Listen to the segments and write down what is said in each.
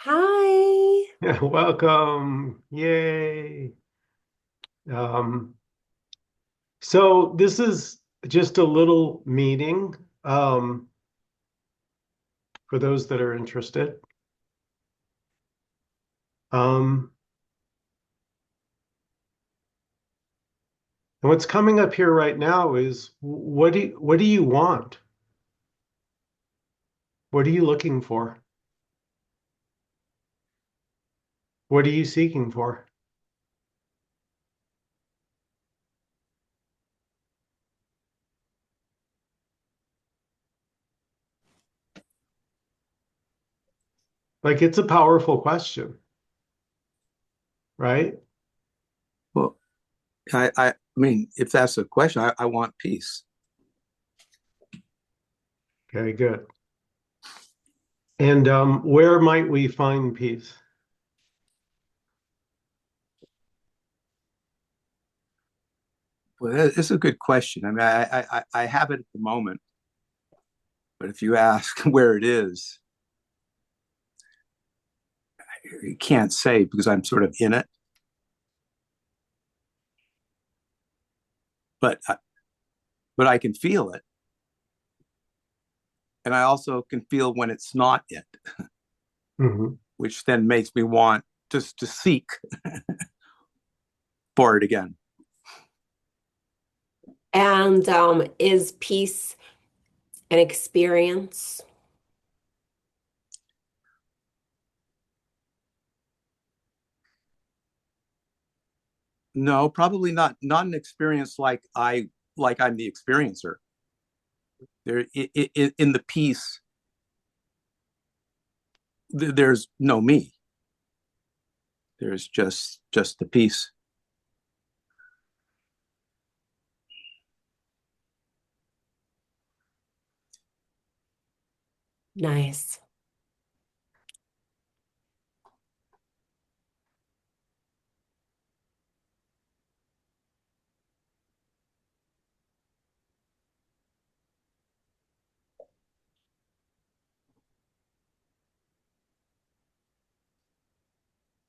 Hi. Welcome. Yay. Um, so this is just a little meeting for those that are interested. Um, and what's coming up here right now is what do you want? What are you looking for? What are you seeking for? Like it's a powerful question, right? Well, I mean, if that's the question, I want peace. Okay, good. And where might we find peace? Well, it's a good question. I mean, I have it at the moment, but if you ask where it is, you can't say because I'm sort of in it. But but I can feel it, and I also can feel when it's not it, Mhm. which then makes me want just to seek for it again. And is peace an experience? No, probably not an experience like I'm the experiencer. There in the peace, there's no me. There's just the peace. Nice.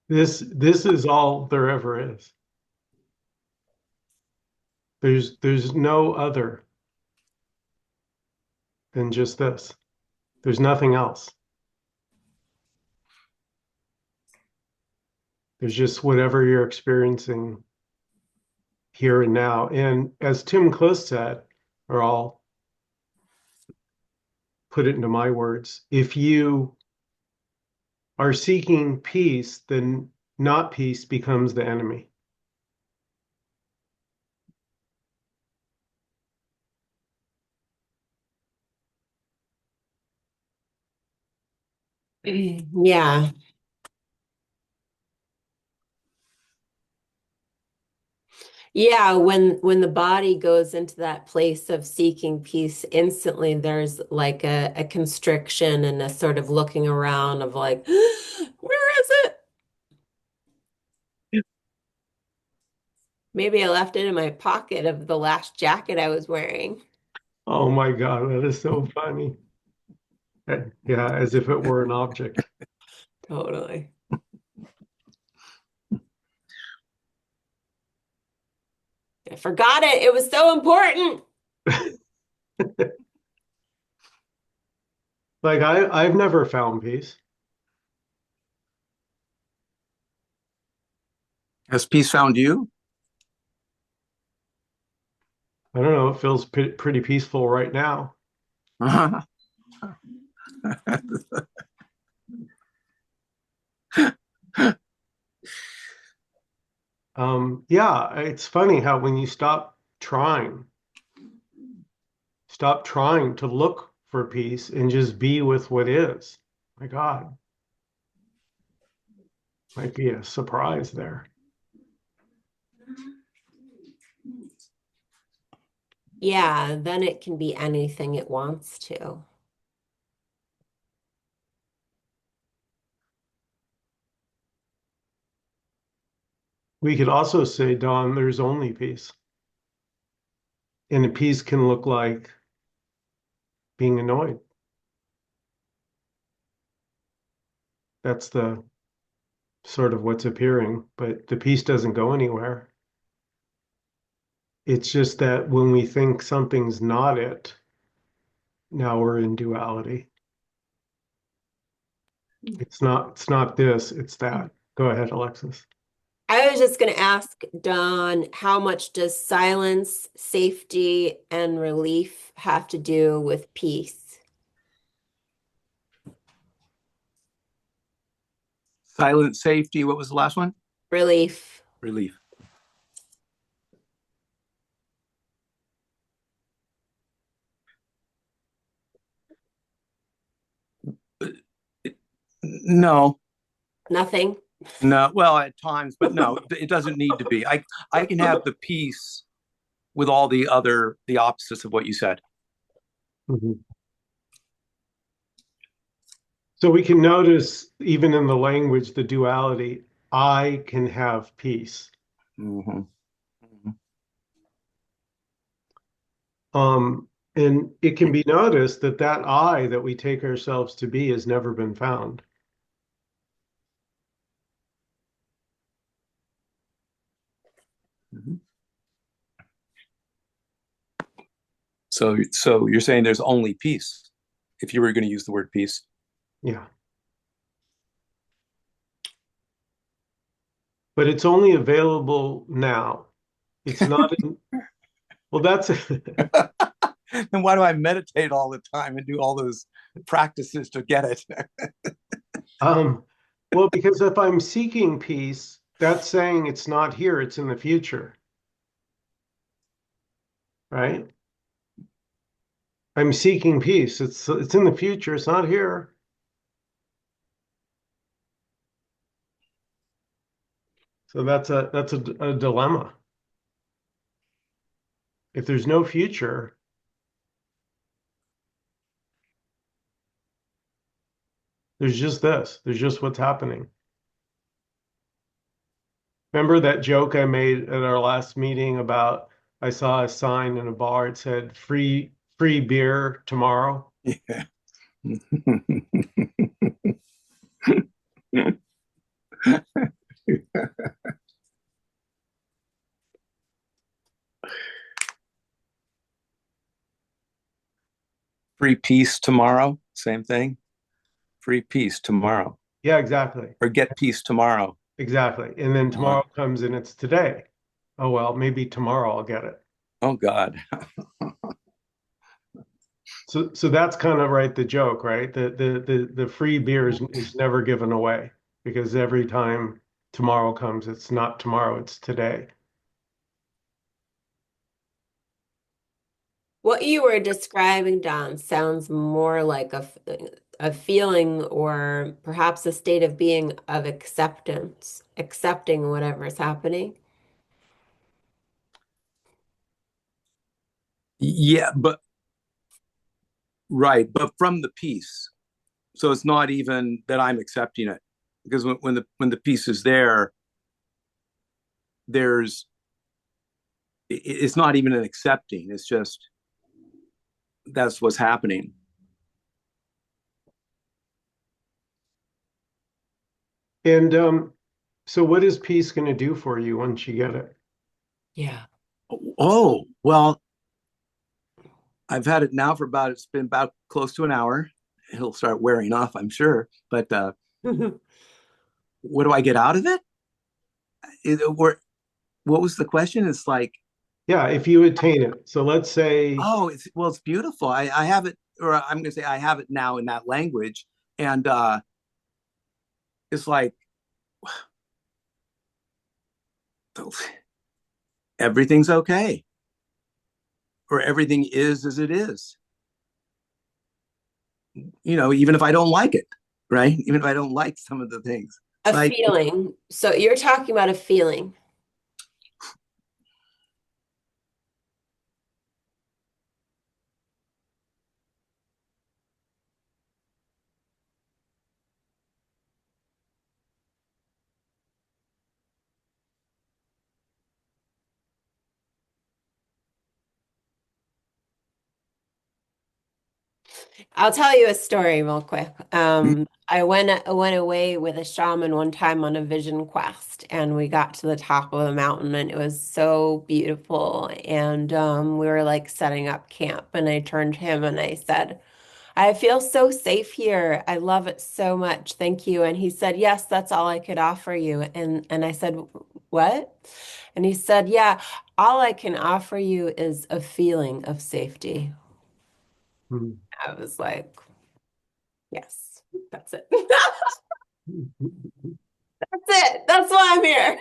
This is all there ever is. There's no other than just this. There's nothing else. There's just whatever you're experiencing here and now. And as Tim Close said, or I'll put it into my words, if you are seeking peace, then not peace becomes the enemy. Yeah. Yeah, when the body goes into that place of seeking peace, instantly there's like a constriction and a sort of looking around of like, where is it? Maybe I left it in my pocket of the last jacket I was wearing. Oh my God, that is so funny. Yeah, as if it were an object. Totally. I forgot it. It was so important. Like I've never found peace. Has peace found you? I don't know, it feels pretty peaceful right now. Yeah, it's funny how when you stop trying to look for peace and just be with what is. My God, might be a surprise there. Yeah, then it can be anything it wants to. We could also say, Don, there's only peace. And a peace can look like being annoyed. That's the sort of what's appearing, but the peace doesn't go anywhere. It's just that when we think something's not it, now we're in duality. It's not this, it's that. Go ahead, Alexis. I was just going to ask Don, how much does silence, safety, and relief have to do with peace? Silent safety. What was the last one? Relief. Relief. No, Nothing. no. Well, at times, but no, it doesn't need to be. I can have the peace with all the opposites of what you said. Mhm. So we can notice even in the language, the duality, I can have peace. Mm-hmm. And it can be noticed that that I that we take ourselves to be has never been found. Mm-hmm. So you're saying there's only peace, if you were going to use the word peace. Yeah. But it's only available now. It's not in, well, that's Then why do I meditate all the time and do all those practices to get it? um well, because if I'm seeking peace, that's saying it's not here, it's in the future, right? I'm seeking peace. It's in the future, it's not here. So that's a dilemma. If there's no future, there's just this. There's just what's happening. Remember that joke I made at our last meeting about I saw a sign in a bar. It said free beer tomorrow. Yeah. Free peace tomorrow. Same thing. Free peace tomorrow. Yeah, exactly. Or get peace tomorrow. Exactly. And then Uh-huh. tomorrow comes and it's today. Oh well, maybe tomorrow I'll get it. Oh God. So that's kind of right the joke, right? The free beer is never given away because every time tomorrow comes, it's not tomorrow, it's today. What you were describing, Don, sounds more like a feeling or perhaps a state of being of acceptance, accepting whatever's happening. Yeah, but right, but from the peace. So it's not even that I'm accepting it, because when the peace is there, there's it's not even an accepting. It's just that's what's happening. And so what is peace going to do for you once you get it? Yeah. Oh well, I've had it now for about it's been about close to an hour. It'll start wearing off, I'm sure. But what do I get out of it? Or what was the question? It's like, Yeah, if you attain it. So let's say, oh, it's beautiful. I have it, or I'm going to say I have it now in that language, and it's like everything's okay, or everything is as it is. Even if I don't like it, right? Even if I don't like some of the things, A like feeling. So you're talking about a feeling. I'll tell you a story real quick. I went away with a shaman one time on a vision quest, and we got to the top of the mountain, and it was so beautiful. And we were like setting up camp, and I turned to him and I said, "I feel so safe here. I love it so much. Thank you." And he said, "Yes, that's all I could offer you." And I said, "What?" And he said, "Yeah, all I can offer you is a feeling of safety." Hmm. I was like, yes, that's it. That's it. That's why I'm here.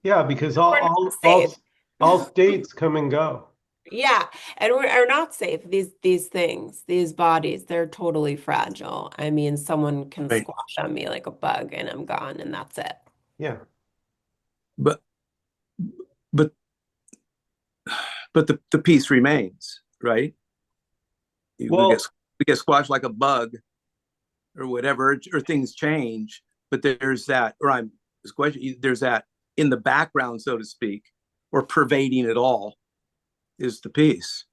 Yeah, because We're not safe. all states come and go. Yeah, and we're not safe. These things, these bodies, they're totally fragile. I mean, someone can Right. squash on me like a bug and I'm gone and that's it. Yeah. But but but the piece remains, right? Well, We get squashed like a bug or whatever, or things change, but there's that, or I'm this question, there's that in the background, so to speak, or pervading it all is the piece.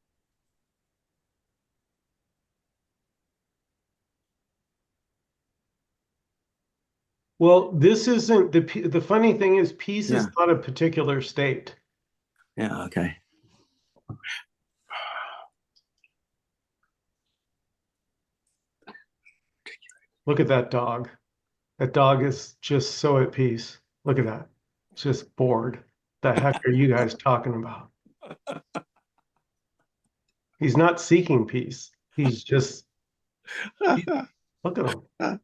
well, this isn't the funny thing is peace is Yeah. not a particular state. Yeah. Okay. Look at that dog. That dog is just so at peace. Look at that. Just bored. The heck are you guys talking about? He's not seeking peace. He's just look at him.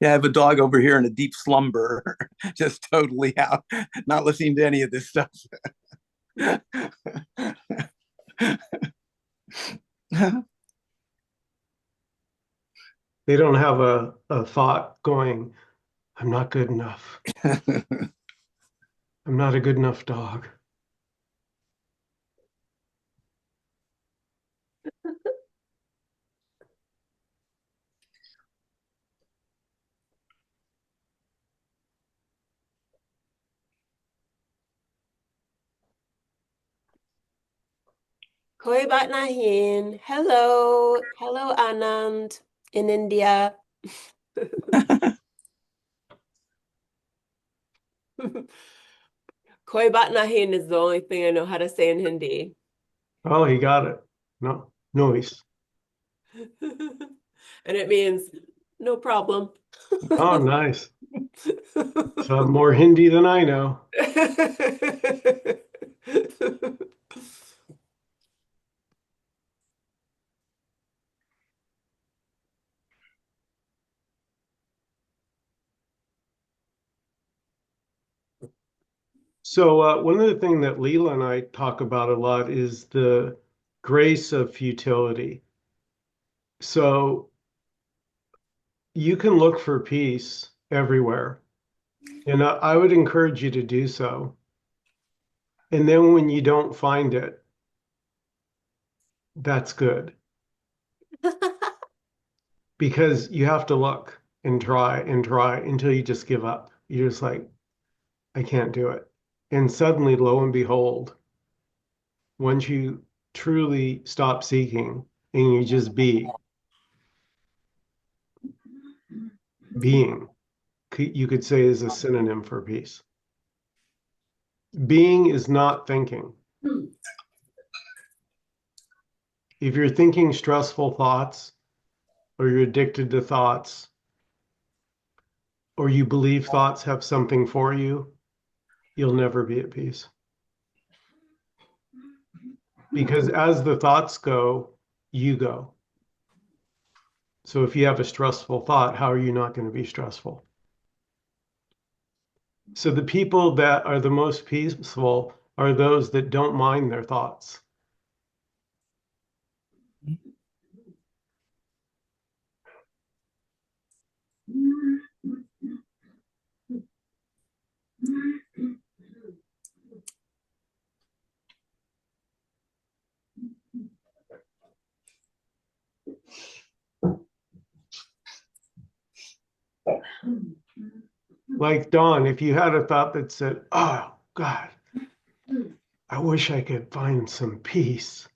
Yeah, I have a dog over here in a deep slumber, just totally out, not listening to any of this stuff. They don't have a thought going, I'm not good enough. I'm not a good enough dog. Koi baat nahin. Hello. Hello, Anand in India. Koi baat nahin is the only thing I know how to say in Hindi. Oh, he got it. No, noise. And it means no problem. Oh, nice. So more Hindi than I know. So one of the things that Leela and I talk about a lot is the grace of futility. So you can look for peace everywhere, and I would encourage you to do so. And then when you don't find it, that's good because you have to look and try until you just give up. You're just like, I can't do it. And suddenly, lo and behold, once you truly stop seeking and you just being, you could say is a synonym for peace. Being is not thinking. If you're thinking stressful thoughts, or you're addicted to thoughts, or you believe thoughts have something for you, you'll never be at peace. Because as the thoughts go, you go. So if you have a stressful thought, how are you not going to be stressful? So the people that are the most peaceful are those that don't mind their thoughts. Like Dawn, if you had a thought that said, "Oh God, I wish I could find some peace.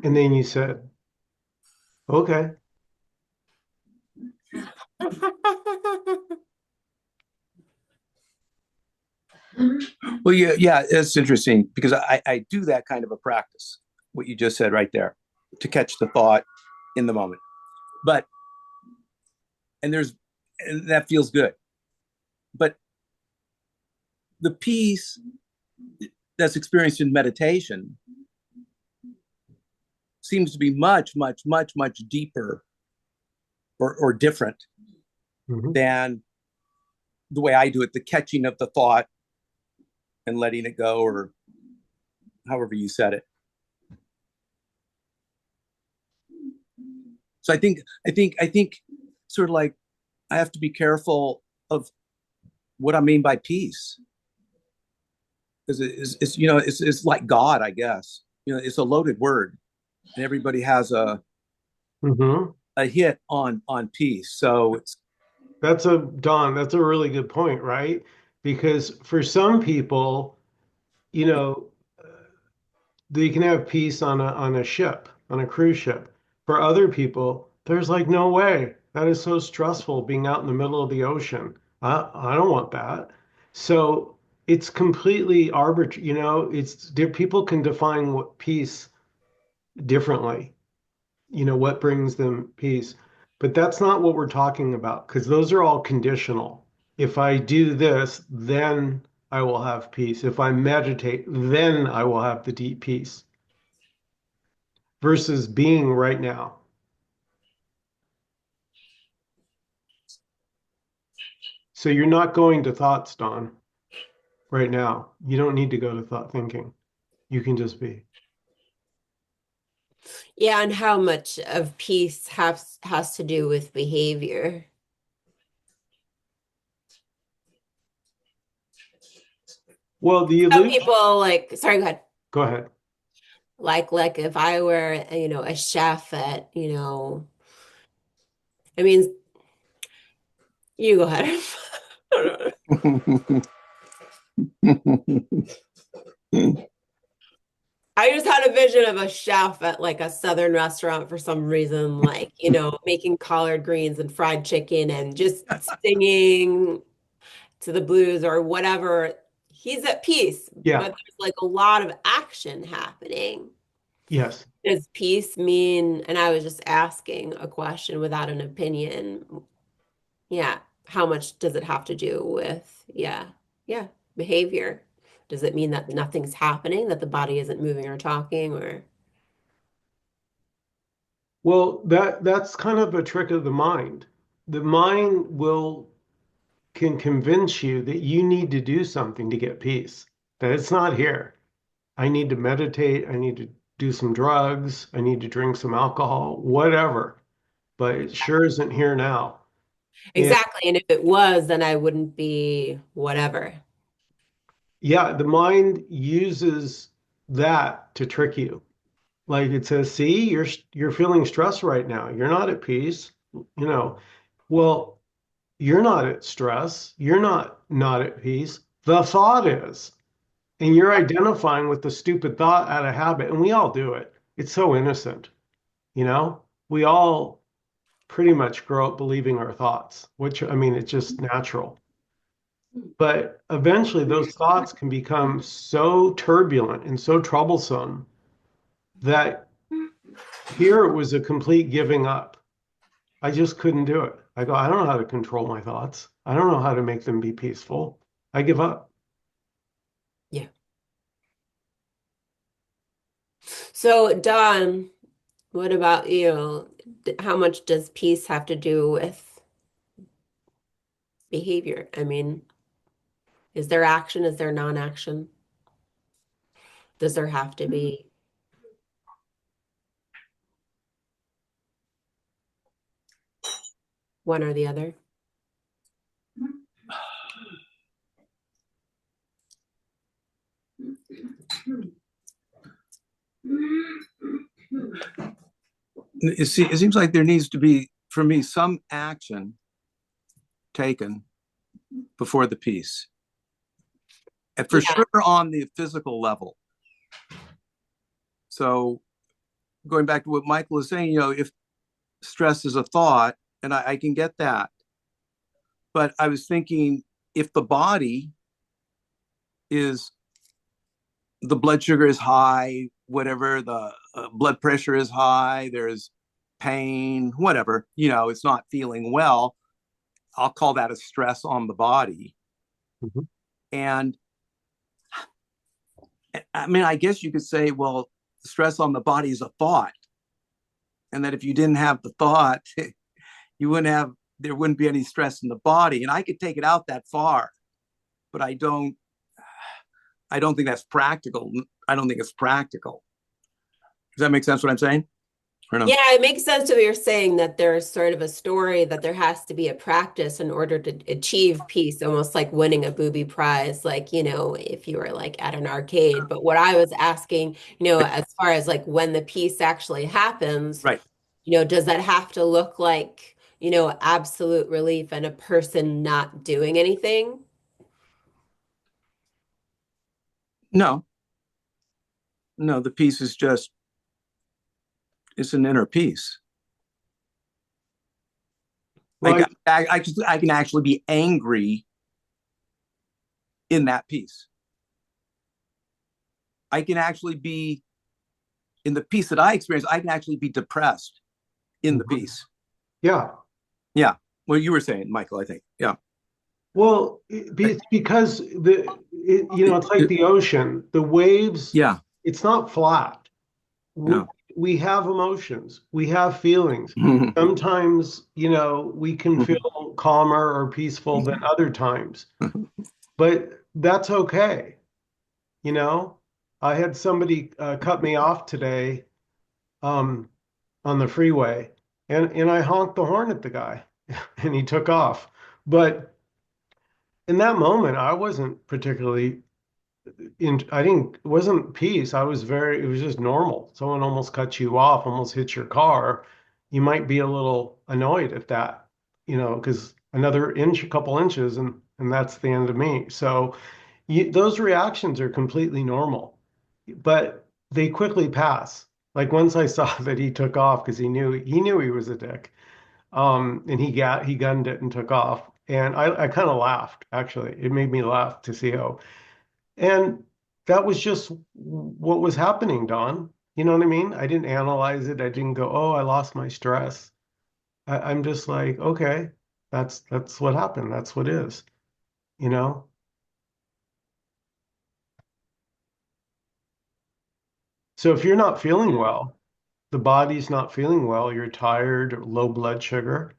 And then you said, okay. Well, yeah, it's interesting because I do that kind of a practice, what you just said right there, to catch the thought in the moment. But, and there's, and that feels good. But the peace that's experienced in meditation seems to be much, much, much, much deeper or different Mm-hmm. than the way I do it, the catching of the thought and letting it go, or however you said it. So I think sort of like I have to be careful of what I mean by peace. Because it's like God, I guess. It's a loaded word, and everybody has Mm-hmm. a hit on peace. So it's Don, that's a really good point, right? Because for some people, you know, they can have peace on a ship, on a cruise ship. For other people, there's like no way. That is so stressful being out in the middle of the ocean. I don't want that. So it's completely arbitrary, people can define what peace differently, what brings them peace. But that's not what we're talking about because those are all conditional. If I do this, then I will have peace. If I meditate, then I will have the deep peace versus being right now. So you're not going to thoughts, Don, right now. You don't need to go to thought thinking. You can just be. Yeah, and how much of peace has to do with behavior. Well, the Some illusion, people like, sorry, go ahead. go ahead. Like if I were, a chef at, I mean, you go ahead. I just had a vision of a chef at like a southern restaurant for some reason, like, making collard greens and fried chicken and just singing to the blues or whatever. He's at peace, Yeah. but there's like a lot of action happening. Yes. Does peace mean, and I was just asking a question without an opinion. Yeah. How much does it have to do with, yeah, behavior? Does it mean that nothing's happening, that the body isn't moving or talking, or? Well, that's kind of a trick of the mind. The mind will can convince you that you need to do something to get peace, that it's not here. I need to meditate, I need to do some drugs, I need to drink some alcohol, whatever, but it sure isn't here now. And Exactly. And if it was, then I wouldn't be whatever. yeah, the mind uses that to trick you. Like it says, see, you're feeling stress right now. You're not at peace, you know. Well, you're not at stress. You're not at peace. The thought is. And you're identifying with the stupid thought out of habit, and we all do it. It's so innocent, you know? We all pretty much grow up believing our thoughts, which I mean, it's just natural. But eventually those thoughts can become so turbulent and so troublesome that here it was a complete giving up. I just couldn't do it. I go, I don't know how to control my thoughts. I don't know how to make them be peaceful. I give up. Yeah. So, Don, what about you? How much does peace have to do with behavior? I mean, is there action? Is there non-action? Does there have to be one or the other? it seems like there needs to be, for me, some action taken before the peace. and for Yeah. sure on the physical level. So going back to what Michael is saying, if stress is a thought, and I can get that, but I was thinking if the body is, the blood sugar is high, whatever, the blood pressure is high, there's pain, whatever, it's not feeling well, I'll call that a stress on the body. Mhm. And I mean, I guess you could say, well, stress on the body is a thought. And that if you didn't have the thought, there wouldn't be any stress in the body. And I could take it out that far, but I don't think that's practical. I don't think it's practical. Does that make sense what I'm saying? Or no? Yeah, it makes sense what you're saying that there's sort of a story that there has to be a practice in order to achieve peace, almost like winning a booby prize, like, if you were like at an arcade. But what I was asking, as far as like when the peace actually happens, Right. does that have to look like, absolute relief and a person not doing anything? No, no, the peace is just, it's an inner peace. Well, I can actually be angry in that peace. I can actually be in the peace that I experience. I can actually be depressed in the peace. yeah. Yeah. Well, you were saying, Michael, I think. Yeah. Well, it's because it's like the ocean. The waves, Yeah. it's not flat. We, No. we have emotions. We have feelings. Sometimes, we can feel calmer or peaceful than other times, but that's okay. You know, I had somebody cut me off today um, on the freeway, and I honked the horn at the guy, and he took off. But in that moment, I wasn't particularly I didn't, it wasn't peace. It was just normal. Someone almost cut you off, almost hit your car. You might be a little annoyed at that, because another inch, a couple inches, and that's the end of me. So those reactions are completely normal, but they quickly pass. Like once I saw that he took off because he knew he was a dick. And he gunned it and took off. And I kind of laughed, actually. It made me laugh to see how, and that was just what was happening, Don. You know what I mean? I didn't analyze it. I didn't go, oh, I lost my stress. I'm just like, okay, that's what happened. That's what is, you know? So if you're not feeling well, the body's not feeling well, you're tired, low blood sugar,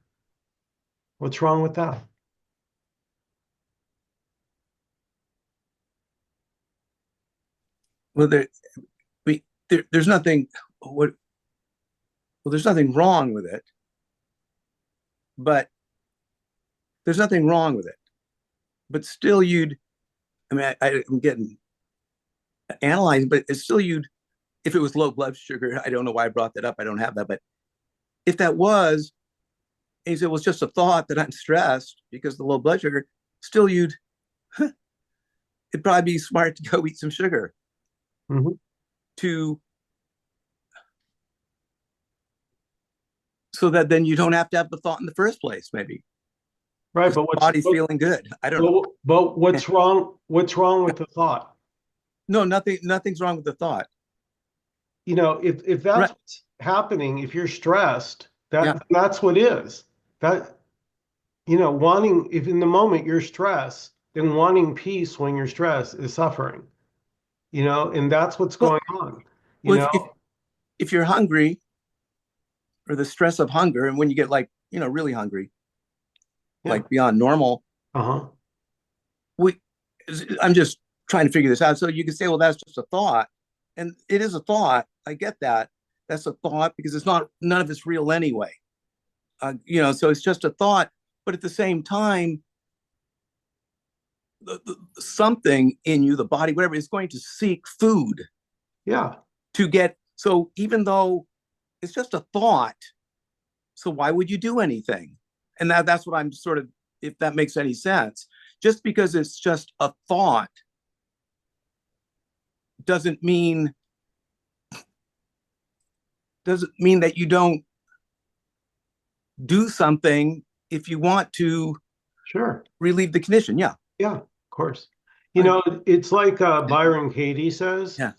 what's wrong with that? Well, there's nothing, there's nothing wrong with it, but there's nothing wrong with it. But still, I'm getting analyzed, but it's still if it was low blood sugar, I don't know why I brought that up. I don't have that. But if that was, and you said, well, it's just a thought that I'm stressed because of the low blood sugar, still it'd probably be smart to go eat some sugar Mhm. to, so that then you don't have to have the thought in the first place, maybe. Right, Because but the body's feeling good. I don't know. but what's wrong? What's wrong with the thought? No, nothing's wrong with the thought. If that's Right. what's happening, if you're stressed, Yeah. that's what is. That, wanting, if in the moment you're stressed, then wanting peace when you're stressed is suffering, and that's what's Well, going on, you well know? if you're hungry, or the stress of hunger, and when you get like, really hungry, Yeah. like beyond normal, Uh-huh. we I'm just trying to figure this out. So you can say, well, that's just a thought. And it is a thought. I get that. That's a thought because none of it's real anyway. So it's just a thought. But at the same time, something in you, the body, whatever, is going to seek food Yeah. to get. So even though it's just a thought, so why would you do anything? And that's what I'm sort of, if that makes any sense. Just because it's just a thought doesn't mean that you don't do something if you want to Sure. relieve the condition. Yeah. Yeah, of course. You I, know, it's like Byron Katie says, yeah.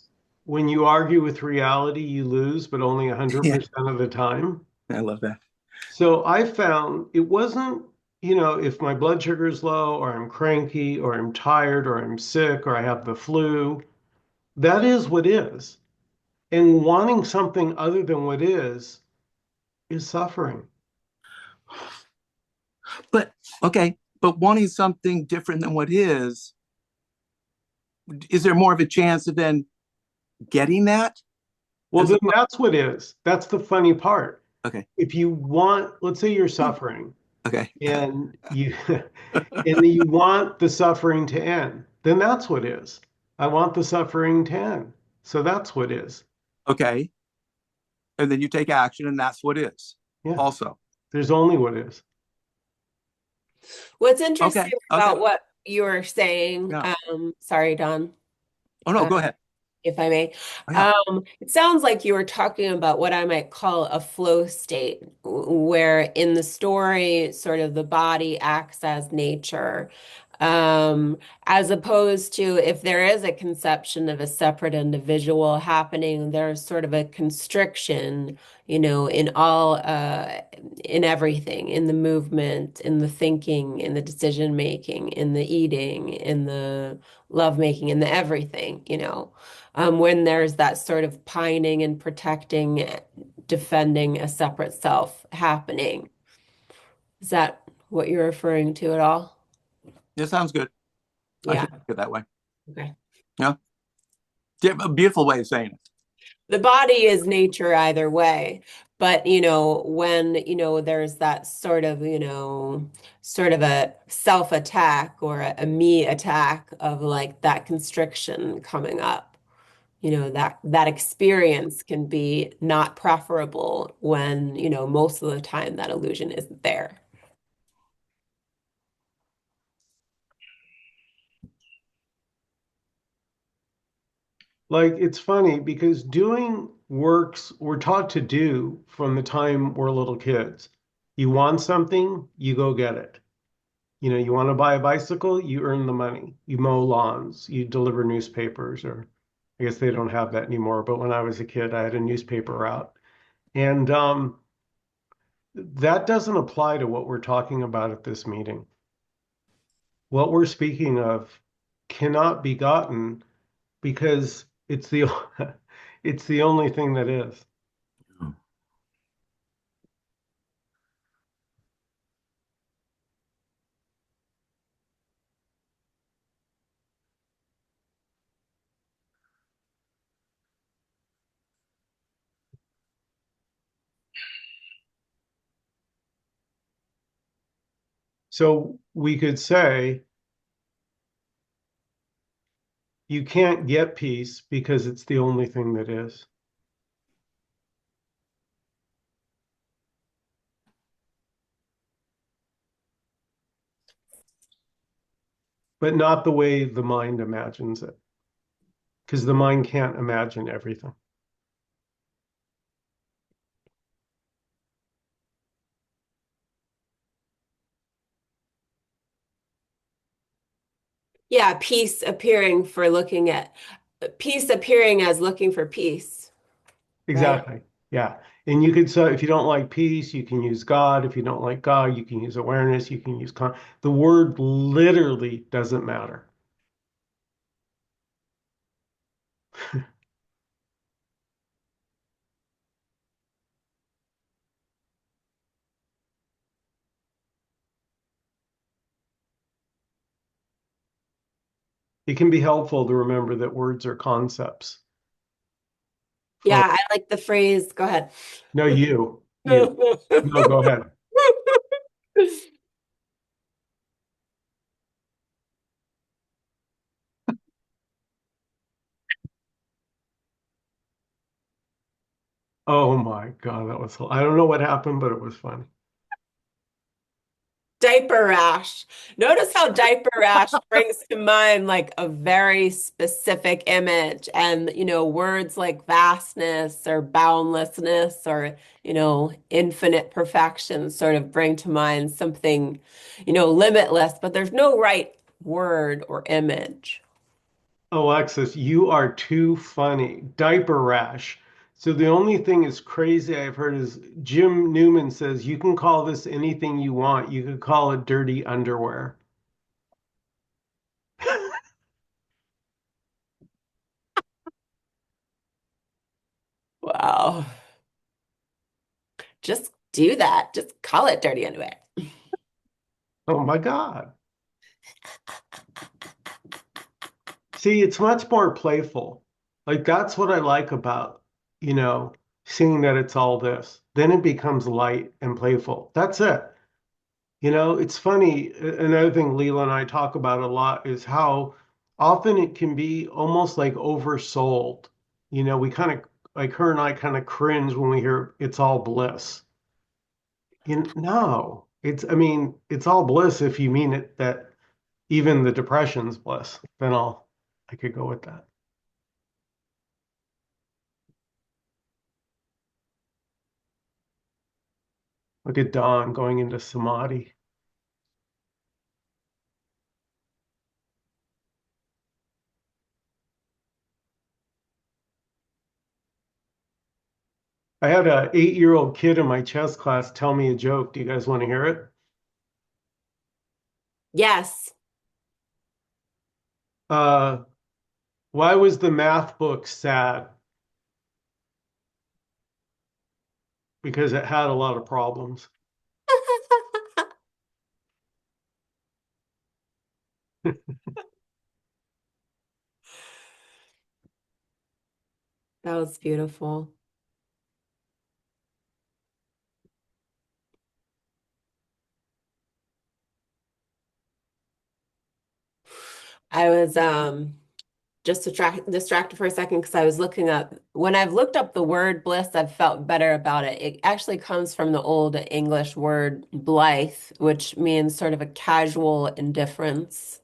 when you argue with reality, you lose, but only Yeah. 100% of the time. I love that. So I found it wasn't, if my blood sugar is low or I'm cranky or I'm tired or I'm sick or I have the flu, that is what is. And wanting something other than what is suffering. But okay, but wanting something different than what is there more of a chance of then getting that Well, as then opposed? that's what is. That's the funny part. Okay. If you want, let's say you're suffering Okay. and you and you want the suffering to end, then that's what is. I want the suffering to end. So that's what is. Okay. And then you take action, and that's what is Yeah. also. There's only what is. What's Okay. interesting Okay. about what you were saying, Yeah. sorry, Don, Oh no, uh, go ahead. if I may. Oh, yeah. It sounds like you were talking about what I might call a flow state, where in the story, sort of the body acts as nature, as opposed to if there is a conception of a separate individual happening, there's sort of a constriction, in everything, in the movement, in the thinking, in the decision making, in the eating, in the love making, in the everything, when there's that sort of pining and protecting, defending a separate self happening. Is that what you're referring to at all? It sounds good. I Yeah. should think it that way. Okay. Yeah. Yeah, a beautiful way of saying it. The body is nature either way. But, when, there's that sort of a self-attack or a me attack of like that constriction coming up. That experience can be not preferable when, most of the time that illusion isn't there. Like it's funny because doing works we're taught to do from the time we're little kids. You want something, you go get it. You want to buy a bicycle, you earn the money. You mow lawns, you deliver newspapers, or I guess they don't have that anymore. But when I was a kid, I had a newspaper route. And that doesn't apply to what we're talking about at this meeting. What we're speaking of cannot be gotten because it's the it's the only thing that is. So we could say you can't get peace because it's the only thing that is, but not the way the mind imagines it, because the mind can't imagine everything. Yeah, peace appearing as looking for peace, right? Exactly. Yeah. And you could say if you don't like peace, you can use God. If you don't like God, you can use awareness, you can use the word literally doesn't matter. It can be helpful to remember that words are concepts. Yeah, For I like the phrase. Go ahead. no, you. No, go ahead. Oh my God, I don't know what happened, but it was funny. Diaper diaper rash. Notice how diaper rash brings to mind like a very specific image, and words like vastness or boundlessness or infinite perfection sort of bring to mind something limitless, but there's no right word or image. Alexis, you are too funny. Diaper rash. So the only thing is crazy I've heard is Jim Newman says you can call this anything you want. You could call it dirty underwear. Wow. Just do that. Just call it dirty underwear. Oh my God. See, it's much more playful. Like that's what I like about, you know, seeing that it's all this. Then it becomes light and playful. That's it. It's funny. Another thing Leela and I talk about a lot is how often it can be almost like oversold. We kind of like her and I kind of cringe when we hear it's all bliss. No, I mean, it's all bliss if you mean it that even the depression's bliss. Then I could go with that. Look at Dawn going into samadhi. I had a 8-year-old kid in my chess class tell me a joke. Do you guys want to hear it? Yes. Uh, why was the math book sad? Because it had a lot of problems. That was beautiful. I was just distracted for a second because I was looking up when I've looked up the word bliss, I've felt better about it. It actually comes from the old English word blithe, which means sort of a casual indifference.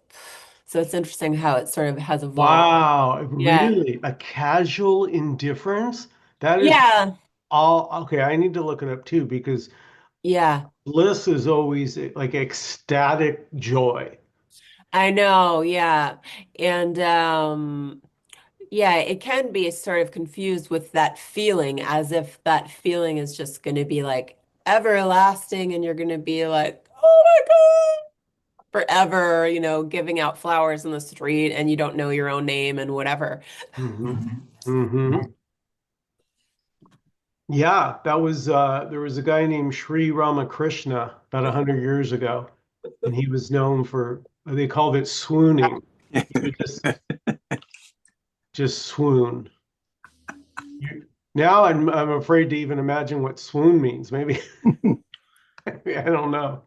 So it's interesting how it sort of has evolved. Wow, Yeah. really? A casual indifference? That is Yeah. all okay. I need to look it up too because Yeah. bliss is always like ecstatic joy. I know. Yeah. And yeah, it can be sort of confused with that feeling as if that feeling is just going to be like everlasting and you're going to be like, oh my God, forever, giving out flowers in the street and you don't know your own name and whatever. Hmm. Hmm. Yeah, that was there was a guy named Sri Ramakrishna about 100 years ago, and he was known for they called it swooning. He would just swoon. You, now I'm afraid to even imagine what swoon means. Maybe I don't know.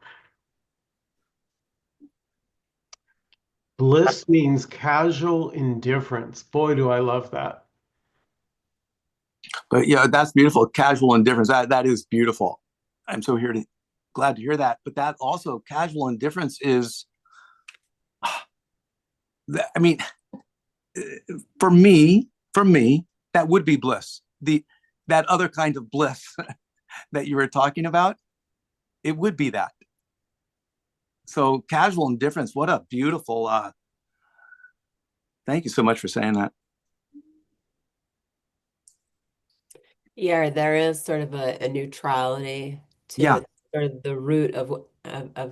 Bliss means casual indifference. Boy, do I love that. But yeah, that's beautiful. Casual indifference. That is beautiful. I'm so glad to hear that. But that also casual indifference is, I mean, for me, that would be bliss. That other kind of bliss that you were talking about, it would be that. So casual indifference. What a beautiful. Thank you so much for saying that. Yeah, there is sort of a neutrality to Yeah, it, sort of the root of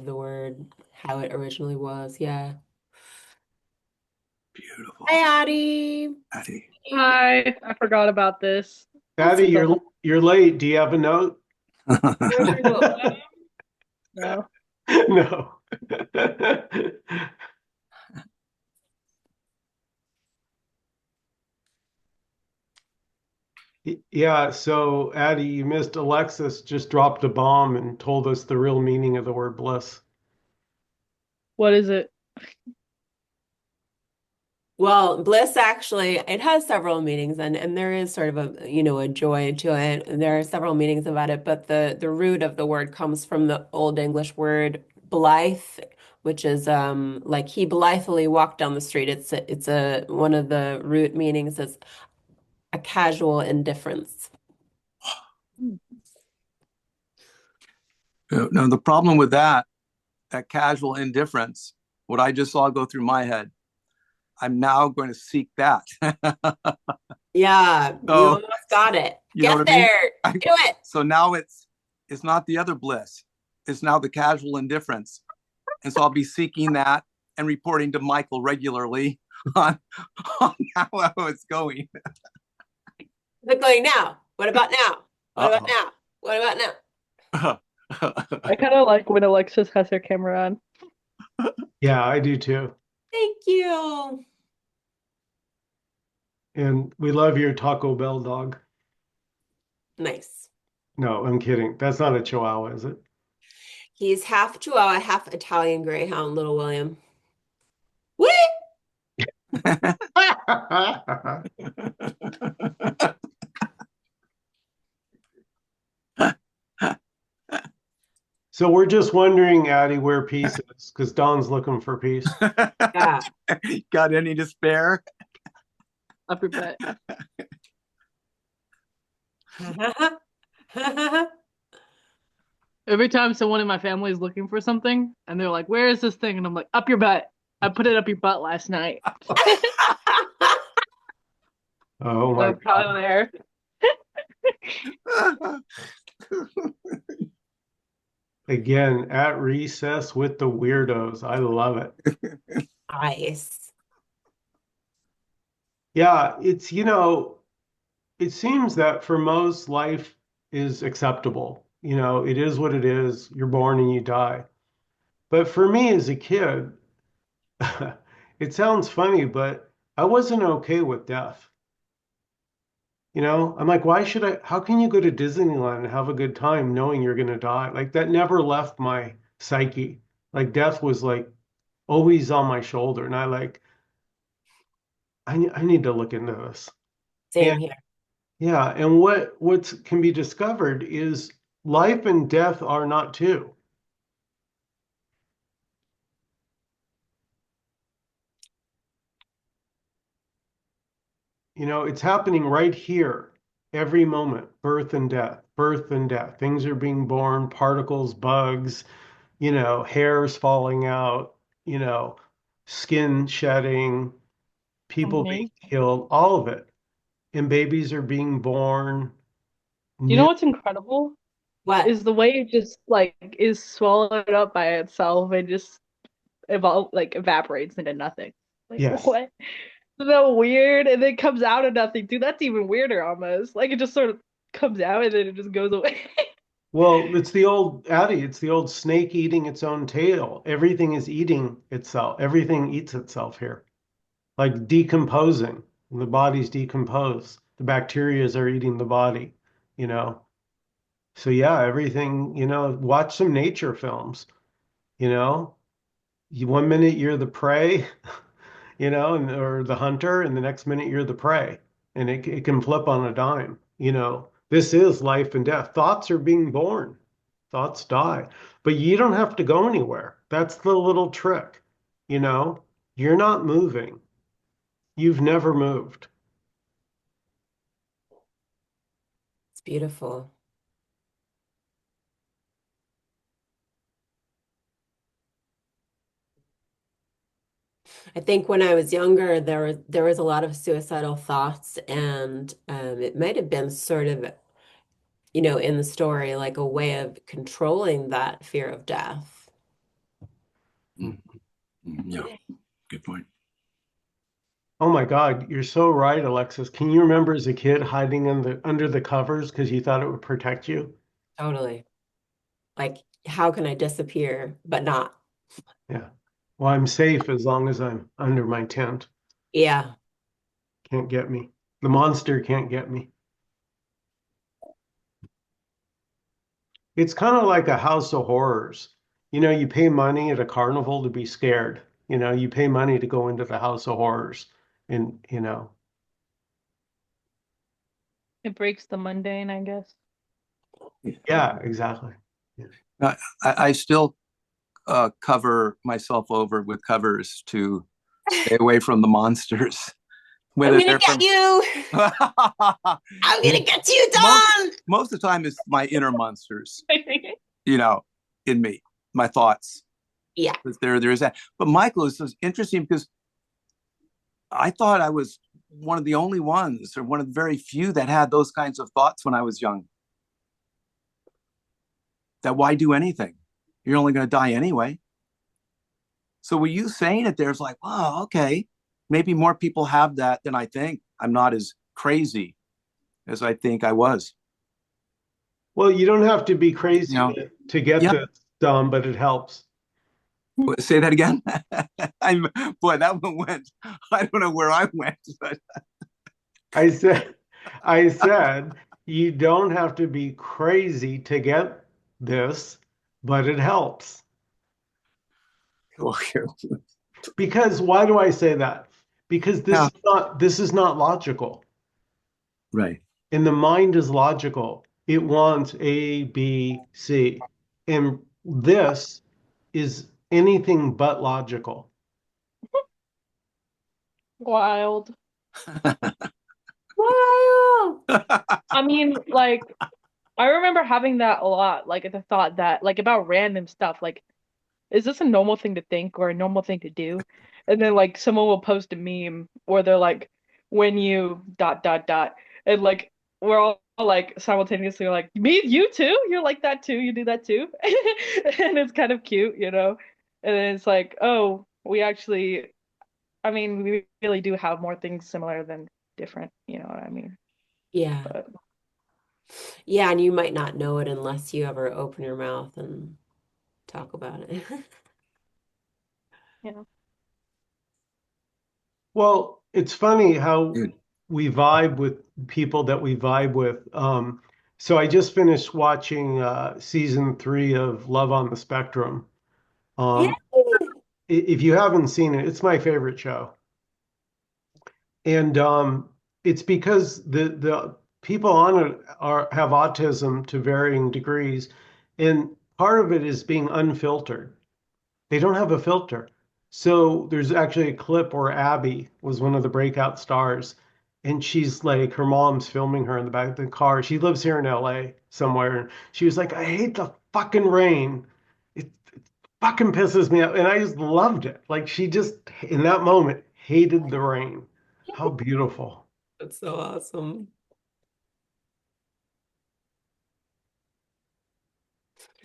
the word, how it originally was. Yeah. beautiful. Hi, Addie. Addie. Hi, I forgot about this. That's Patty, okay. you're late. Do you have a note? No. No. Yeah, so Addie, you missed Alexis just dropped a bomb and told us the real meaning of the word bliss. What is it? Well, bliss actually, it has several meanings and there is sort of a joy to it. There are several meanings about it, but the root of the word comes from the Old English word blithe, which is like he blithely walked down the street. It's a one of the root meanings is a casual indifference. No, the problem with that casual indifference, what I just saw go through my head, I'm now going to seek that. Yeah, you So, almost got it. you know Get what I mean? there. Do it. So now it's not the other bliss. It's now the casual indifference. And so I'll be seeking that and reporting to Michael regularly on, on how it's going. But going now. What about now? What about Uh-oh. now? What about now? I kind of like when Alexis has her camera on. Yeah, I do too. Thank you. And we love your Taco Bell dog. Nice. No, I'm kidding. That's not a Chihuahua, is it? He's half Chihuahua, half Italian Greyhound, little William. What? So we're just wondering, Addie, where peace is, because Don's looking for peace. Yeah. Got any to spare? Up your butt. Every time someone in my family is looking for something and they're like, "Where is this thing?" And I'm like, "Up your butt. I put it up your butt last night." Oh So my it's probably God. there. Again, at recess with the weirdos. I love it. Nice. Yeah, it seems that for most, life is acceptable. It is what it is. You're born and you die. But for me as a kid, it sounds funny, but I wasn't okay with death. I'm like, how can you go to Disneyland and have a good time knowing you're going to die? Like that never left my psyche. Like death was like always on my shoulder. And I need to look into this. And Same here. yeah, and what can be discovered is life and death are not two. It's happening right here, every moment, birth and death, birth and death. Things are being born, particles, bugs, hairs falling out, you know, skin shedding, people being Mhm. killed, all of it. And babies are being born You know new. what's incredible What? is the way it just like is swallowed up by itself and just evaporates into nothing. Like Yes. what? So weird, and then comes out of nothing. Dude, that's even weirder almost. Like it just sort of comes out and then it just goes away. Well, it's the old adage, it's the old snake eating its own tail. Everything is eating itself. Everything eats itself here. Like decomposing. The body's decomposed. The bacterias are eating the body, you know. So yeah, everything, watch some nature films, you know. One minute you're the prey, or the hunter, and the next minute you're the prey. And it can flip on a dime, This is life and death. Thoughts are being born. Thoughts die. But you don't have to go anywhere. That's the little trick, you know. You're not moving. You've never moved. It's beautiful. I think when I was younger, there was a lot of suicidal thoughts, and it might have been sort of, in the story, like a way of controlling that fear of death. Mm, yeah, good point. Oh my God, you're so right, Alexis. Can you remember as a kid hiding under the covers because you thought it would protect you? Totally. Like, how can I disappear but not? Yeah. Well, I'm safe as long as I'm under my tent. Yeah, Can't get me. The monster can't get me. It's kind of like a house of horrors. You pay money at a carnival to be scared. You pay money to go into the house of horrors. And. It breaks the mundane, I guess. Yeah, exactly. Yeah. I still cover myself over with covers to stay away from the monsters, I'm whether gonna they're get from you. I'm gonna get you, most Don. most of the time it's my inner monsters, you know, in me, my thoughts. Yeah. There is that. But Michael is interesting because I thought I was one of the only ones, or one of the very few that had those kinds of thoughts when I was young. That why do anything? You're only going to die anyway. So were you saying it there's like, wow, okay, maybe more people have that than I think. I'm not as crazy as I think I was. Well, you don't have to be You crazy know, to get yeah. this done, but it helps. Say that again. I'm boy, that one went. I don't know where I went, but I said, I said, you don't have to be crazy to get this, but it helps. Because why do I say that? Because yeah, this is not logical. right. And the mind is logical. It wants A, B, C. And this is anything but logical. Wild. Wow. I mean, like, I remember having that a lot, like the thought that, like, about random stuff, like, is this a normal thing to think or a normal thing to do? And then, like, someone will post a meme where they're like, when you dot dot dot, and like, we're all like simultaneously like, me, you too? You're like that too? You do that too? And it's kind of cute, you know? And then it's like, oh, we actually, I mean, we really do have more things similar than different, you know what I mean? Yeah. But Yeah, and you might not know it unless you ever open your mouth and talk about it. you know, Well, it's funny how Dude. we vibe with people that we vibe with. So I just finished watching season 3 of Love on the Spectrum. Yeah. Um, if you haven't seen it, it's my favorite show. And it's because the people on it are have autism to varying degrees, and part of it is being unfiltered. They don't have a filter. So there's actually a clip where Abby was one of the breakout stars, and she's like, her mom's filming her in the back of the car. She lives here in LA somewhere, and she was like, I hate the fucking rain. It fucking pisses me off. And I just loved it. Like she just, in that moment, hated the rain. How beautiful. That's so awesome.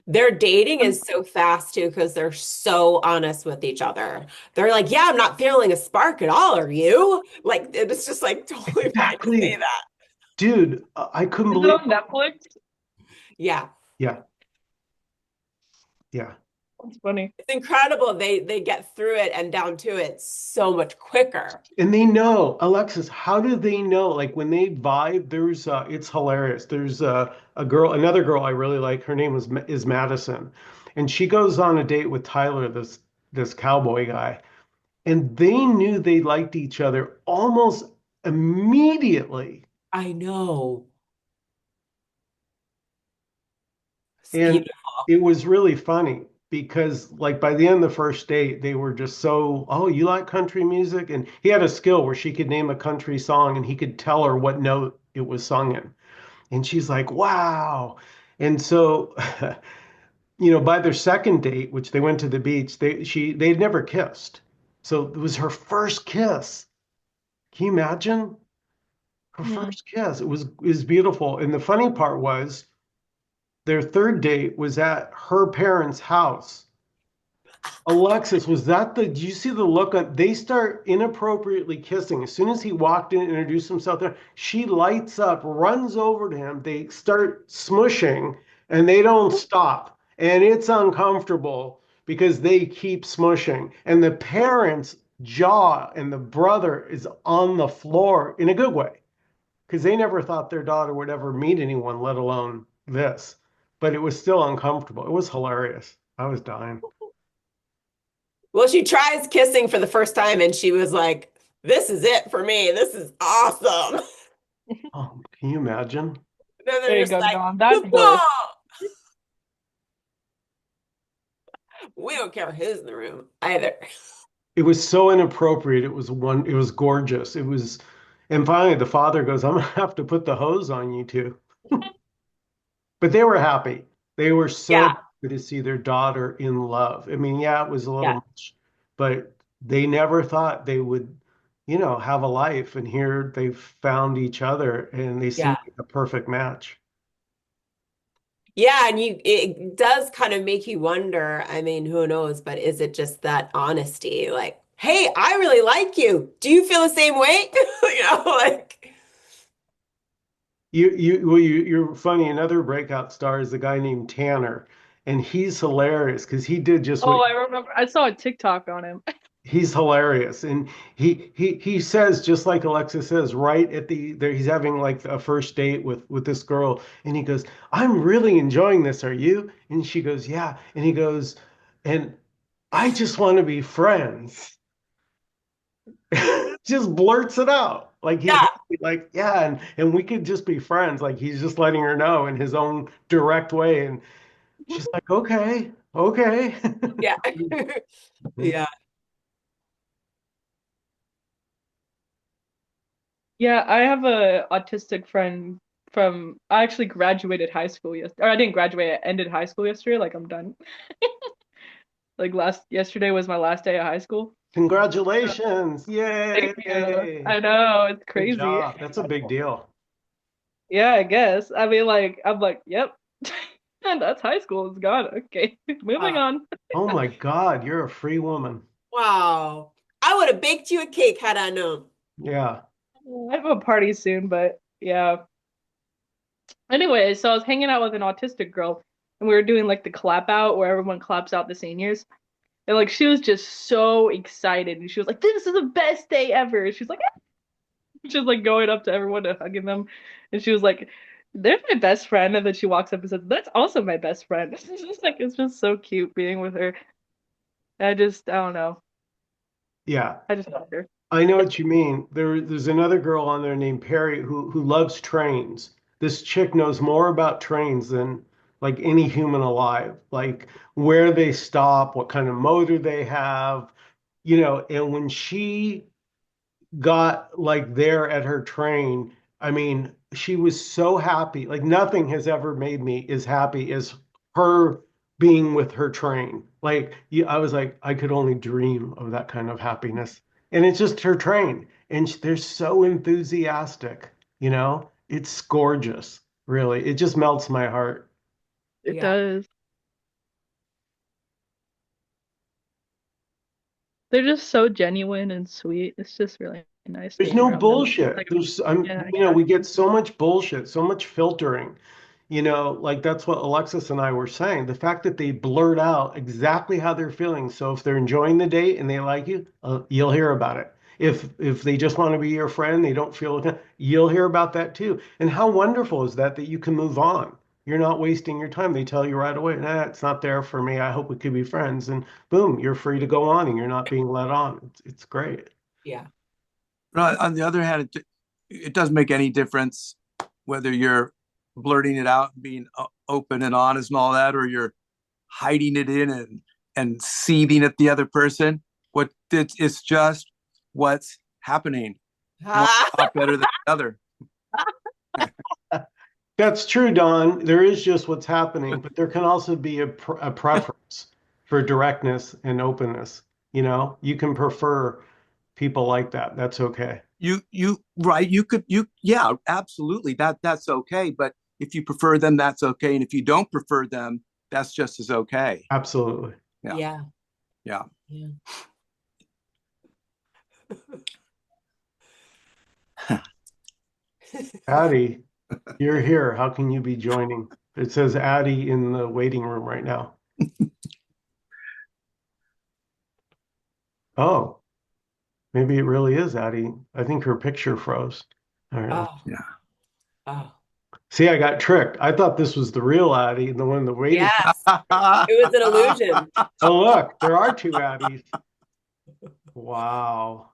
Their dating is so fast too because they're so honest with each other. They're like, "Yeah, I'm not feeling a spark at all, are you?" Like it's just like totally fine to say Exactly. that. Dude, I couldn't is it believe. on Netflix? Yeah. Yeah, yeah. It's funny. It's incredible. They get through it and down to it so much quicker. And they know, Alexis, how do they know? Like when they vibe, there's it's hilarious. There's a girl, another girl I really like. Her name is Madison, and she goes on a date with Tyler, this cowboy guy, and they knew they liked each other almost immediately. I know. It's And beautiful. it was really funny because like by the end of the first date, they were just so, oh, you like country music? And he had a skill where she could name a country song and he could tell her what note it was sung in. And she's like, wow. And so, by their second date, which they went to the beach, they'd never kissed. So it was her first kiss. Can you imagine? Her Hmm. first kiss. It was beautiful. And the funny part was their third date was at her parents' house. Alexis, was that did you see the look on, they start inappropriately kissing. As soon as he walked in and introduced himself there, she lights up, runs over to him. They start smushing and they don't stop. And it's uncomfortable because they keep smushing. And the parents' jaw and the brother is on the floor in a good way because they never thought their daughter would ever meet anyone, let alone this. But it was still uncomfortable. It was hilarious. I was dying. Well, she tries kissing for the first time and she was like, "This is it for me. This is awesome." Oh, can you imagine? Then There they're you just go, like, Dom. That's "Whoa, bliss. We don't care who's in the room either. It was so inappropriate. It was gorgeous. And finally the father goes, I'm gonna have to put the hose on you two. But they were happy. They were so Yeah, happy to see their daughter in love. I mean, yeah, it was a little yeah, much, but they never thought they would, have a life. And here they've found each other and they seem yeah. like a perfect match. Yeah, and it does kind of make you wonder. I mean, who knows, but is it just that honesty? Like, hey, I really like you. Do you feel the same way? Like, You're funny. Another breakout star is a guy named Tanner, and he's hilarious because he did just what Oh, I remember. I saw a TikTok on him. he's hilarious. And he says, just like Alexis says, right at the there, he's having like a first date with this girl, and he goes, I'm really enjoying this. Are you? And she goes, yeah. And he goes, and I just want to be friends. Just blurts it out. Like he's yeah, happy, like, yeah, and we could just be friends. Like he's just letting her know in his own direct way. And she's like, okay, okay. yeah, yeah. Yeah, I have a autistic friend from I actually graduated high school yesterday. Or I didn't graduate, I ended high school yesterday, like I'm done. Like last yesterday was my last day of high school. Congratulations. Thank you. Yay. I know, it's Good crazy. job. That's a big deal. Yeah, I guess. I mean, like, I'm like, yep. And that's high school. It's gone. Okay, moving Wow. on. Oh my God, you're a free woman. Wow. I would have baked you a cake had I known. Yeah. I have a party soon, but yeah. Anyway, so I was hanging out with an autistic girl, and we were doing like the clap out where everyone claps out the seniors. And like she was just so excited, and she was like, "This is the best day ever." She's like, she's like going up to everyone and hugging them, and she was like, "They're my best friend." And then she walks up and says, "That's also my best friend." It's just like it's just so cute being with her. I don't know. Yeah. I just love her. I know what you mean. There's another girl on there named Perry who loves trains. This chick knows more about trains than like any human alive, like where they stop, what kind of motor they have, and when she got like there at her train, I mean, she was so happy. Like nothing has ever made me as happy as her being with her train. Like I was like, I could only dream of that kind of happiness. And it's just her train. And they're so enthusiastic. It's gorgeous, really. It just melts my heart. It Yeah. does. They're just so genuine and sweet. It's just really nice There's being no around them. bullshit. Like, yeah, We exactly. get so much bullshit, so much filtering. Like that's what Alexis and I were saying. The fact that they blurt out exactly how they're feeling. So if they're enjoying the date and they like you, you'll hear about it. If they just want to be your friend, they don't feel it, you'll hear about that too. And how wonderful is that you can move on. You're not wasting your time. They tell you right away, nah, it's not there for me. I hope we could be friends. And boom, you're free to go on and you're not being led on. It's great. Yeah. But on the other hand, it doesn't make any difference whether you're blurting it out and being open and honest and all that, or you're hiding it in and seething at the other person. It's just what's happening. One's not better than the other. That's true, Don. There is just what's happening, but there can also be a preference for directness and openness. You can prefer people like that. That's okay. You right. Yeah, absolutely. That's okay. But if you prefer them, that's okay. And if you don't prefer them, that's just as okay. Absolutely. Yeah. Yeah. Yeah. Yeah. Addie, you're here. How can you be joining? It says Addie in the waiting room right now. Oh, maybe it really is Addie. I think her picture froze. All right. Oh, Yeah. oh. See, I got tricked. I thought this was the real Addie and the one in the waiting. Yes. It was an illusion. Oh, look, there are two Addies. Wow.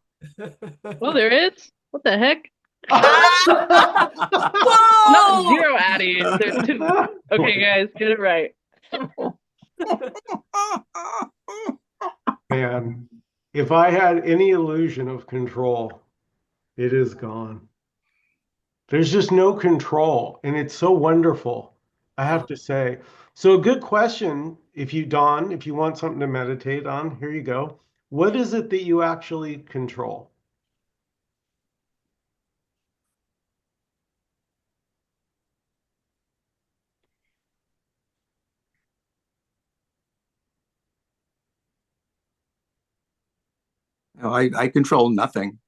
Well, there is. What the heck? Not Whoa! zero Addies. There's two. Okay, guys, get it right. And if I had any illusion of control, it is gone. There's just no control, and it's so wonderful, I have Yeah. to say. So, a good question, if you, Don, if you want something to meditate on, here you go. What is it that you actually control? No, I control nothing.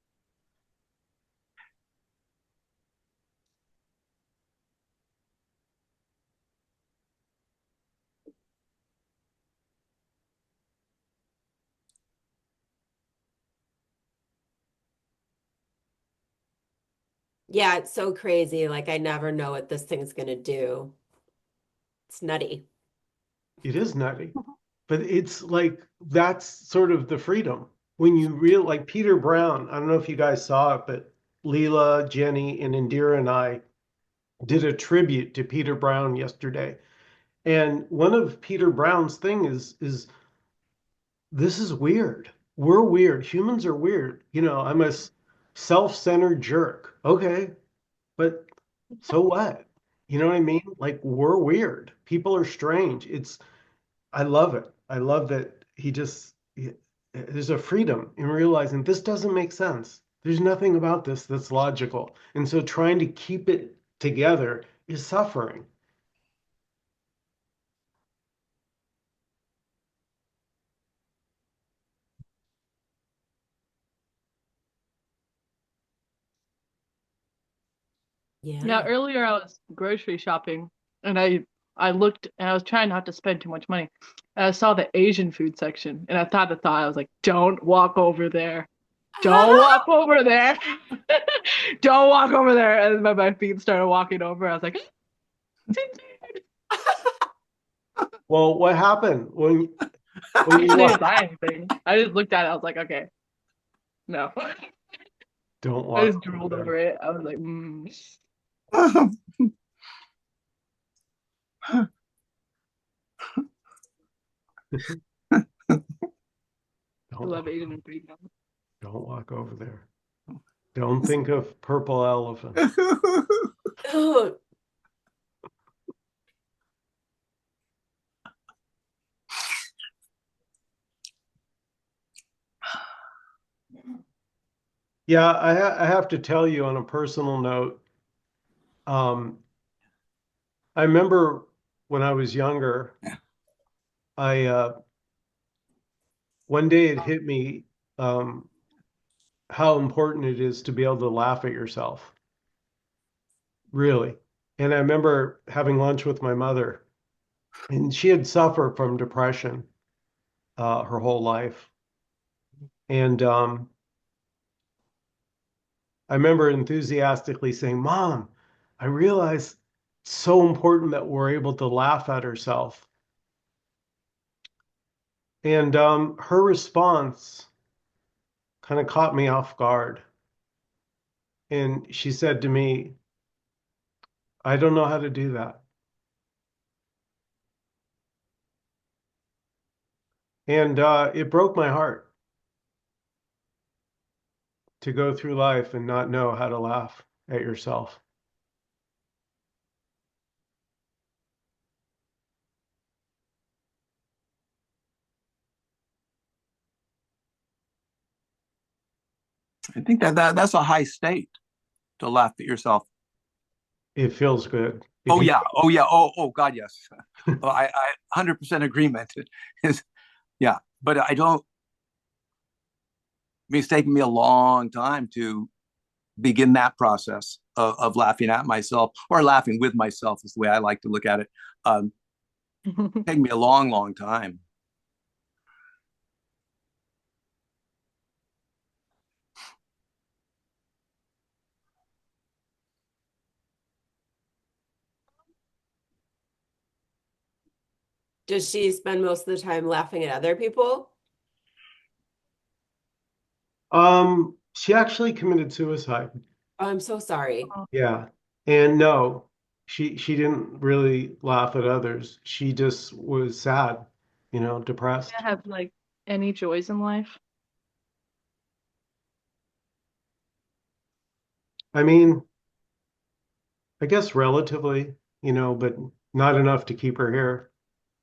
Yeah, it's so crazy. Like I never know what this thing's gonna do. It's nutty. It is nutty, but it's like that's sort of the freedom. When you real like Peter Brown, I don't know if you guys saw it, but Leela, Jenny, and Indira and I did a tribute to Peter Brown yesterday. And one of Peter Brown's thing is this is weird. We're weird. Humans are weird. I'm a self-centered jerk. Okay, but so what? You know what I mean? Like we're weird. People are strange. I love it. I love that there's a freedom in realizing this doesn't make sense. There's nothing about this that's logical. And so trying to keep it together is suffering. Yeah, Yeah. earlier I was grocery shopping and I looked and I was trying not to spend too much money. And I saw the Asian food section and I thought the thought I was like, don't walk over there. Don't walk over there. Don't walk over there. And my feet started walking over. I was like, Well, what happened when I you didn't buy anything. I just looked at it. I was like, okay, no. don't I walk just over drooled there. over it. I was like, mm. I Don't love walk, Asian food now. don't walk over there. Don't think of purple elephant. Oh, Yeah, I have to tell you on a personal note, um, I remember when I was younger, I one day it hit me um, how important it is to be able to laugh at yourself, really. And I remember having lunch with my mother, and she had suffered from depression her whole life. And I remember enthusiastically saying, Mom, I realize it's so important that we're able to laugh at ourselves. And her response kind of caught me off guard. And she said to me, I don't know how to do that. And it broke my heart to go through life and not know how to laugh at yourself. I think that's a high state to laugh at yourself. It feels good. If Oh you, yeah, oh yeah, oh God, yes. Oh, I 100% agreement. Is yeah, but I don't. I mean, it's taken me a long time to begin that process of laughing at myself or laughing with myself is the way I like to look at it. Taken me a long, long time. does she spend most of the time laughing at other people? she actually committed suicide. Oh, I'm so sorry. Yeah. And no, she didn't really laugh at others. She just was sad. depressed. Have like any joys in life? I mean, I guess relatively, but not enough to keep her here.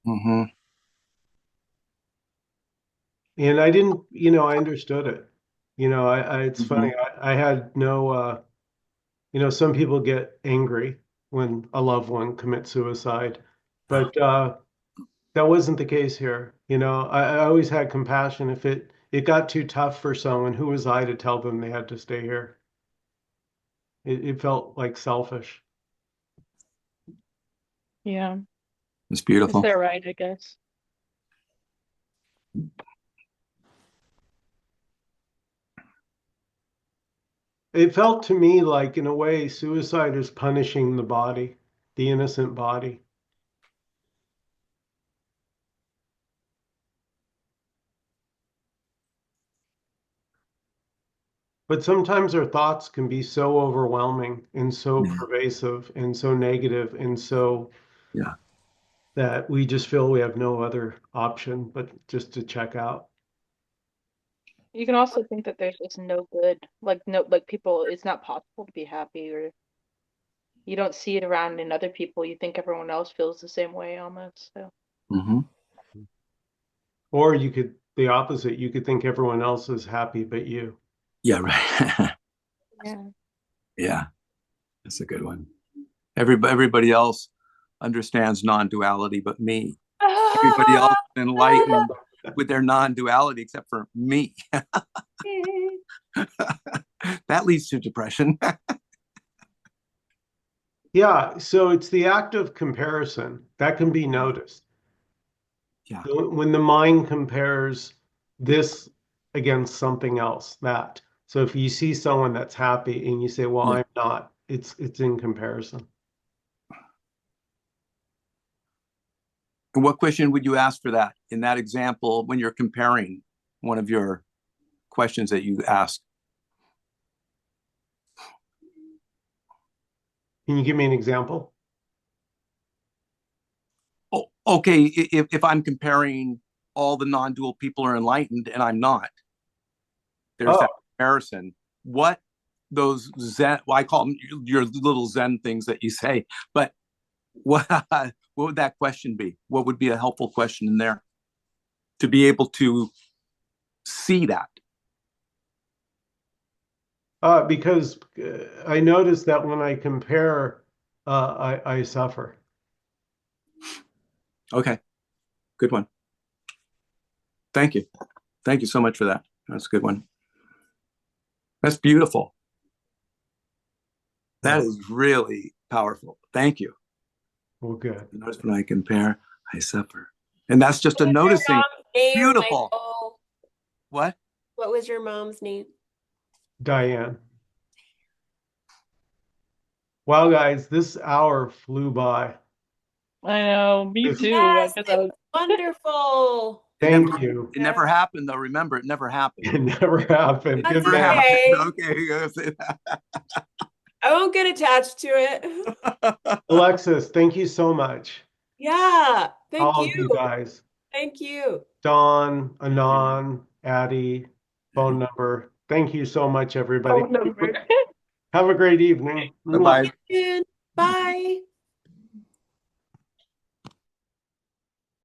Hmm. And I didn't, I understood it. It's Hmm. funny. I had no, some people get angry when a loved one commits suicide, but that wasn't the case here. I always had compassion. If it got too tough for someone, who was I to tell them they had to stay here? It felt like selfish. Yeah, It's it's beautiful. their right, I guess. It felt to me like, in a way, suicide is punishing the body, the innocent body. But sometimes our thoughts can be so overwhelming and so Yeah. pervasive and so negative and so Yeah. that we just feel we have no other option but just to check out. You can also think that there's just no good, like no, like people, it's not possible to be happy, or you don't see it around in other people. You think everyone else feels the same way almost. So Hmm. Or the opposite, you could think everyone else is happy but you. Yeah, right. yeah. Yeah, that's a good one. Everybody else understands non-duality, but me. Everybody else is enlightened with their non-duality, except for me. That leads to depression. Yeah, so it's the act of comparison that can be noticed. Yeah, When the mind compares this against something else, that. So if you see someone that's happy and you say, well, yeah. I'm not, it's in comparison. And what question would you ask for that in that example when you're comparing one of your questions that you asked? Can you give me an example? Oh, okay, if I'm comparing all the non-dual people are enlightened and I'm not, there's Oh, that comparison. What those Zen, well, I call them your little Zen things that you say, but what would that question be? What would be a helpful question in there to be able to see that? because I noticed that when I compare, I suffer. Okay, good one. Thank you. Thank you so much for that. That's a good one. That's beautiful. That Yeah, is really powerful. Thank you. well, good. Notice when I compare, I suffer. And that's just a What was your noticing. mom's name, Beautiful. Michael? What? What was your mom's name? Diane. Wow, guys, this hour flew by. I know, me This, too. I Yes, guess I it was. was wonderful. It never thank you. it never happened though. Remember, it never happened. It never happened. It That's Good never man. happened. okay. Okay, you gotta say I won't get attached to it. that. Alexis, thank you so much. Yeah, thank All you. of you guys. Thank you. Dawn, Anon, Addie, phone number. Thank you so much, everybody. Phone number. Have a great evening. Bye bye. Bye.